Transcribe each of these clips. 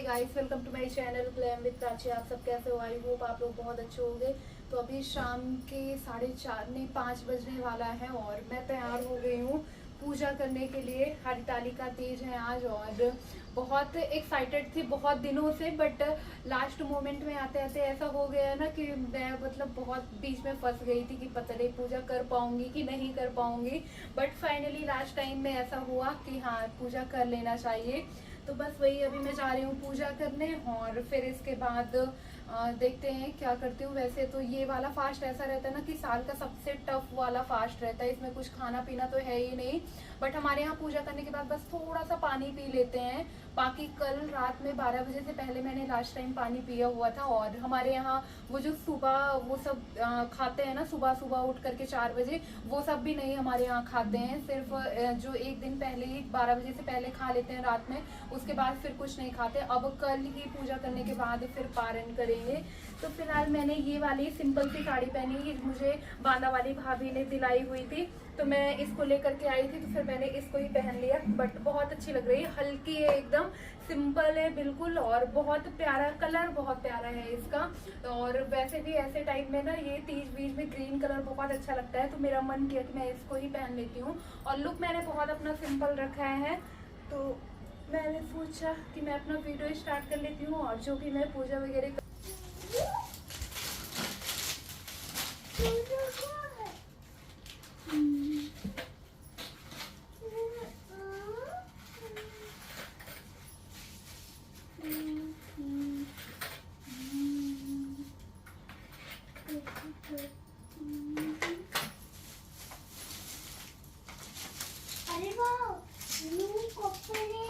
Guys, welcome to my channel glam with Prachi. आप सब कैसे हो? आई होप आप लोग बहुत अच्छे होंगे। तो अभी शाम के 4:30 नहीं 5 बजने वाला है और मैं तैयार हो गई हूँ पूजा करने के लिए। हरितालिका तीज है आज और बहुत एक्साइटेड थी बहुत दिनों से, बट लास्ट मोमेंट में आते आते ऐसा हो गया ना कि मैं मतलब बहुत बीच में फंस गई थी कि पता नहीं पूजा कर पाऊंगी कि नहीं कर पाऊंगी। बट फाइनली लास्ट टाइम में ऐसा हुआ कि हाँ, पूजा कर लेना चाहिए। तो बस वही अभी मैं जा रही हूँ पूजा करने और फिर इसके बाद देखते हैं क्या करती हूँ। वैसे तो ये वाला फास्ट ऐसा रहता है ना कि साल का सबसे टफ वाला फास्ट रहता है, इसमें कुछ खाना पीना तो है ही नहीं। बट हमारे यहाँ पूजा करने के बाद बस थोड़ा सा पानी पी लेते हैं। बाकी कल रात में 12 बजे से पहले मैंने लास्ट टाइम पानी पिया हुआ था। और हमारे यहाँ वो जो सुबह वो सब खाते हैं ना, सुबह सुबह उठ करके 4 बजे, वो सब भी नहीं हमारे यहाँ खाते हैं। सिर्फ जो एक दिन पहले ही 12 बजे से पहले खा लेते हैं रात में, उसके बाद फिर कुछ नहीं खाते। अब कल ही पूजा करने के बाद फिर पारण करेंगे। तो फिलहाल मैंने ये वाली सिंपल सी साड़ी पहनी, मुझे बांदा वाली भाभी ने दिलाई हुई थी, तो मैं इसको लेकर के आई थी, तो फिर मैंने इसको ही पहन लिया। बट बहुत अच्छी लग रही है, हल्की है, एकदम सिंपल है बिल्कुल, और बहुत प्यारा कलर, बहुत प्यारा है इसका। और वैसे भी ऐसे टाइप में ना ये तीज बीज में ग्रीन कलर बहुत अच्छा लगता है, तो मेरा मन किया कि मैं इसको ही पहन लेती हूँ। और लुक मैंने बहुत अपना सिंपल रखा है, तो मैंने सोचा कि मैं अपना वीडियो स्टार्ट कर लेती हूँ और जो भी मैं पूजा वगैरह अरे वाह, न्यू कपड़े।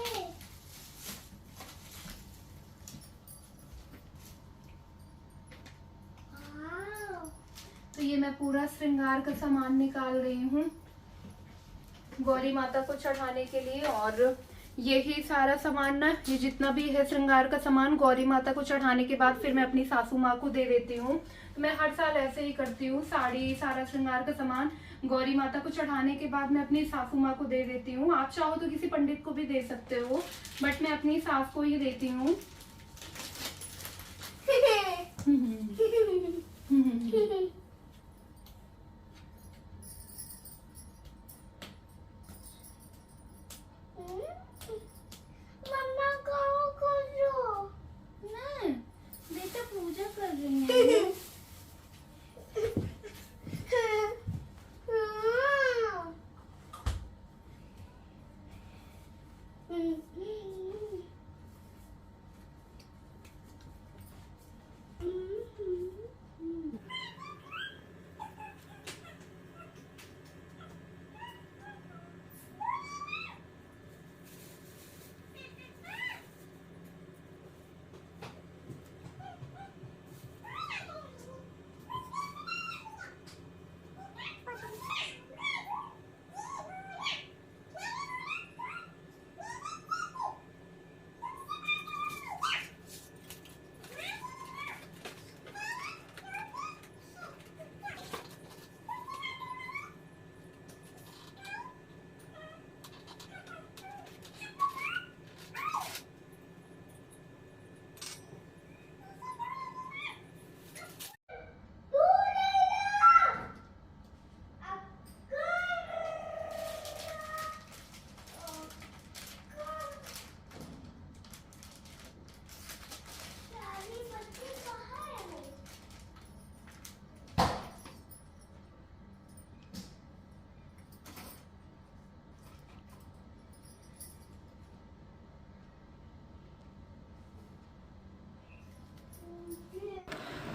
तो ये मैं पूरा श्रृंगार का सामान निकाल रही हूँ गौरी माता को चढ़ाने के लिए। और यही सारा सामान ना, ये जितना भी है श्रृंगार का सामान, गौरी माता को चढ़ाने के बाद फिर मैं अपनी सासू माँ को दे देती हूँ। तो मैं हर साल ऐसे ही करती हूँ, साड़ी सारा श्रृंगार का सामान गौरी माता को चढ़ाने के बाद मैं अपनी सासू माँ को दे देती हूँ। आप चाहो तो किसी पंडित को भी दे सकते हो, बट मैं अपनी सास को ही देती हूँ। मम्मा कहो करो। मैं बेटा पूजा कर रही हूँ।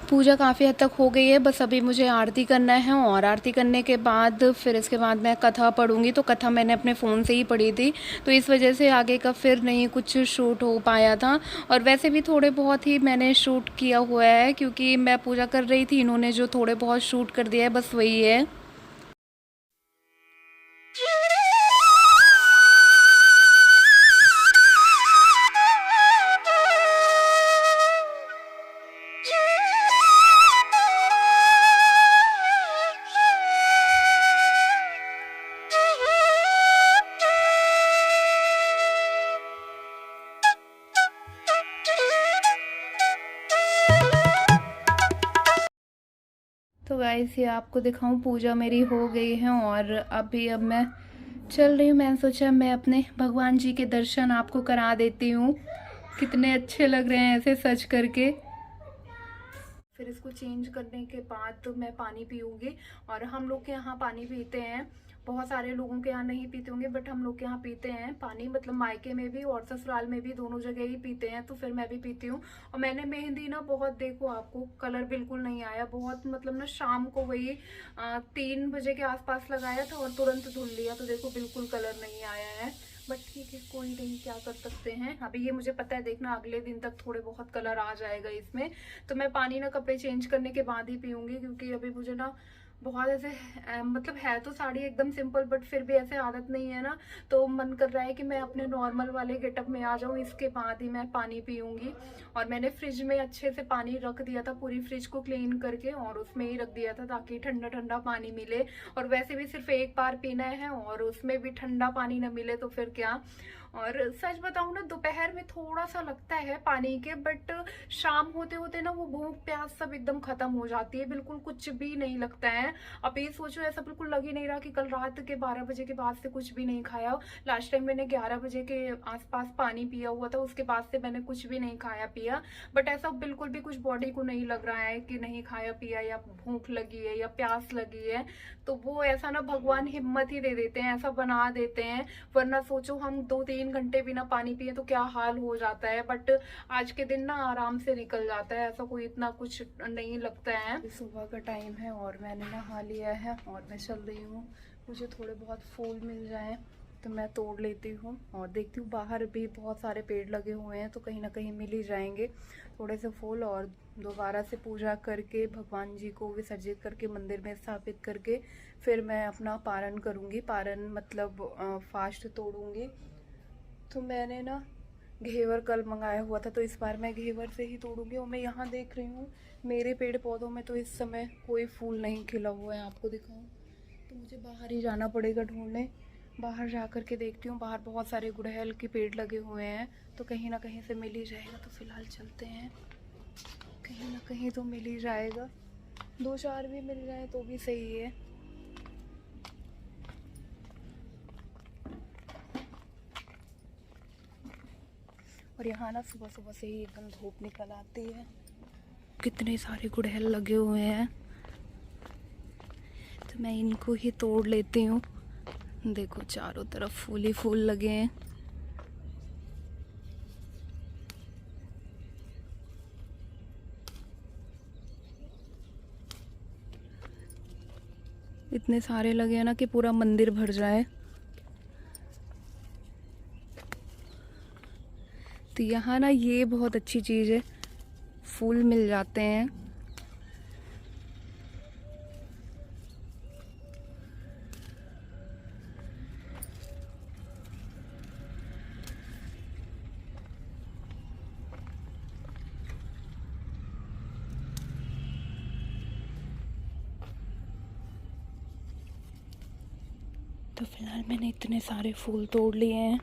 पूजा काफ़ी हद तक हो गई है, बस अभी मुझे आरती करना है। और आरती करने के बाद फिर इसके बाद मैं कथा पढ़ूंगी। तो कथा मैंने अपने फ़ोन से ही पढ़ी थी, तो इस वजह से आगे का फिर नहीं कुछ शूट हो पाया था। और वैसे भी थोड़े बहुत ही मैंने शूट किया हुआ है, क्योंकि मैं पूजा कर रही थी, इन्होंने जो थोड़े बहुत शूट कर दिया है बस वही है। गाइस ये आपको दिखाऊं, पूजा मेरी हो गई है और अब मैं चल रही हूँ। मैंने सोचा मैं अपने भगवान जी के दर्शन आपको करा देती हूँ। कितने अच्छे लग रहे हैं ऐसे सज करके। फिर इसको चेंज करने के बाद तो मैं पानी पीऊँगी। और हम लोग के यहाँ पानी पीते हैं, बहुत सारे लोगों के यहाँ नहीं पीते होंगे, बट हम लोग के यहाँ पीते हैं पानी। मतलब मायके में भी और ससुराल में भी, दोनों जगह ही पीते हैं। तो फिर मैं भी पीती हूँ। और मैंने मेहंदी ना बहुत, देखो आपको कलर बिल्कुल नहीं आया, बहुत मतलब ना शाम को वही 3 बजे के आसपास लगाया था और तुरंत धुल लिया। तो देखो बिल्कुल कलर नहीं आया है, बट ठीक है कोई नहीं, क्या कर सकते हैं। अभी ये मुझे पता है, देखना अगले दिन तक थोड़े बहुत कलर आ जाएगा इसमें। तो मैं पानी ना कपड़े चेंज करने के बाद ही पीऊँगी, क्योंकि अभी मुझे ना बहुत ऐसे मतलब है तो साड़ी एकदम सिंपल, बट फिर भी ऐसे आदत नहीं है ना, तो मन कर रहा है कि मैं अपने नॉर्मल वाले गेटअप में आ जाऊँ। इसके बाद ही मैं पानी पीऊँगी। और मैंने फ्रिज में अच्छे से पानी रख दिया था, पूरी फ्रिज को क्लीन करके, और उसमें ही रख दिया था ताकि ठंडा ठंडा पानी मिले। और वैसे भी सिर्फ एक बार पीना है और उसमें भी ठंडा पानी ना मिले तो फिर क्या। और सच बताऊं ना, दोपहर में थोड़ा सा लगता है पानी के, बट शाम होते होते ना वो भूख प्यास सब एकदम खत्म हो जाती है, बिल्कुल कुछ भी नहीं लगता है। अब ये सोचो, ऐसा बिल्कुल लग ही नहीं रहा कि कल रात के 12 बजे के बाद से कुछ भी नहीं खाया। लास्ट टाइम मैंने 11 बजे के आसपास पानी पिया हुआ था, उसके बाद से मैंने कुछ भी नहीं खाया पिया। बट ऐसा बिल्कुल भी कुछ बॉडी को नहीं लग रहा है कि नहीं खाया पिया या भूख लगी है या प्यास लगी है। तो वो ऐसा ना भगवान हिम्मत ही दे देते हैं, ऐसा बना देते हैं। वरना सोचो हम 2-3 घंटे बिना पानी पिए तो क्या हाल हो जाता है। बट आज के दिन ना आराम से निकल जाता है, ऐसा कोई इतना कुछ नहीं लगता है। सुबह का टाइम है और मैंने नहा लिया है और मैं चल रही हूँ। मुझे थोड़े बहुत फूल मिल जाएं तो मैं तोड़ लेती हूँ। और देखती हूँ बाहर भी बहुत सारे पेड़ लगे हुए हैं, तो कहीं ना कहीं मिल ही जाएंगे थोड़े से फूल। और दोबारा से पूजा करके भगवान जी को विसर्जित करके मंदिर में स्थापित करके फिर मैं अपना पारण करूँगी। पारण मतलब फास्ट तोड़ूँगी। तो मैंने ना घेवर कल मंगाया हुआ था, तो इस बार मैं घेवर से ही तोड़ूंगी। और मैं यहाँ देख रही हूँ मेरे पेड़ पौधों में तो इस समय कोई फूल नहीं खिला हुआ है, आपको दिखाऊं तो मुझे बाहर ही जाना पड़ेगा ढूंढने। बाहर जा कर के देखती हूँ, बाहर बहुत सारे गुड़हल के पेड़ लगे हुए हैं, तो कहीं ना कहीं से मिल ही जाएगा। तो फिलहाल चलते हैं, कहीं ना कहीं तो मिल ही जाएगा। 2-4 भी मिल जाए तो भी सही है। और यहाँ ना सुबह सुबह से ही एकदम धूप निकल आती है। कितने सारे गुड़हल लगे हुए हैं, तो मैं इनको ही तोड़ लेती हूँ। देखो चारों तरफ फूल ही फूल लगे हैं। इतने सारे लगे हैं ना कि पूरा मंदिर भर जाए। तो यहाँ ना ये बहुत अच्छी चीज़ है, फूल मिल जाते हैं। तो फिलहाल मैंने इतने सारे फूल तोड़ लिए हैं।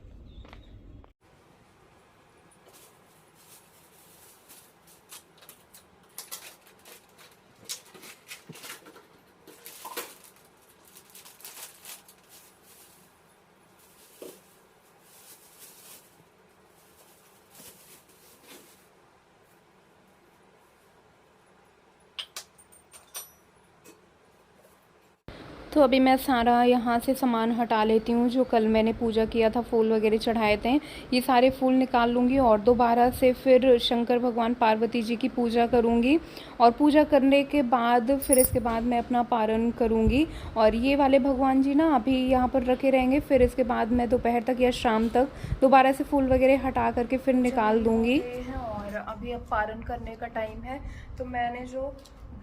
तो अभी मैं सारा यहाँ से सामान हटा लेती हूँ, जो कल मैंने पूजा किया था, फूल वगैरह चढ़ाए थे, ये सारे फूल निकाल लूँगी। और दोबारा से फिर शंकर भगवान पार्वती जी की पूजा करूँगी। और पूजा करने के बाद फिर इसके बाद मैं अपना पारण करूँगी। और ये वाले भगवान जी ना अभी यहाँ पर रखे रहेंगे, फिर इसके बाद मैं दोपहर तक या शाम तक दोबारा से फूल वगैरह हटा करके फिर निकाल दूँगी। और अभी अब पारण करने का टाइम है, तो मैंने जो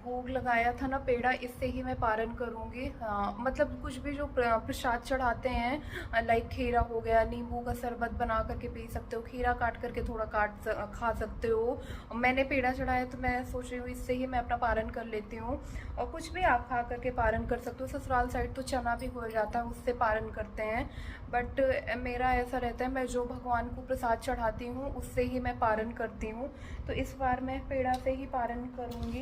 भोग लगाया था ना पेड़ा, इससे ही मैं पारण करूँगी। हाँ मतलब कुछ भी जो प्रसाद चढ़ाते हैं, लाइक खीरा हो गया, नींबू का शरबत बना करके पी सकते हो, खीरा काट करके थोड़ा खा सकते हो। मैंने पेड़ा चढ़ाया तो मैं सोच रही हूँ इससे ही मैं अपना पारण कर लेती हूँ। और कुछ भी आप खा करके पारण कर सकते हो। ससुराल साइड तो चना भी हो जाता है, उससे पारण करते हैं, बट मेरा ऐसा रहता है मैं जो भगवान को प्रसाद चढ़ाती हूँ उससे ही मैं पारण करती हूँ। तो इस बार मैं पेड़ा से ही पारण करूँगी।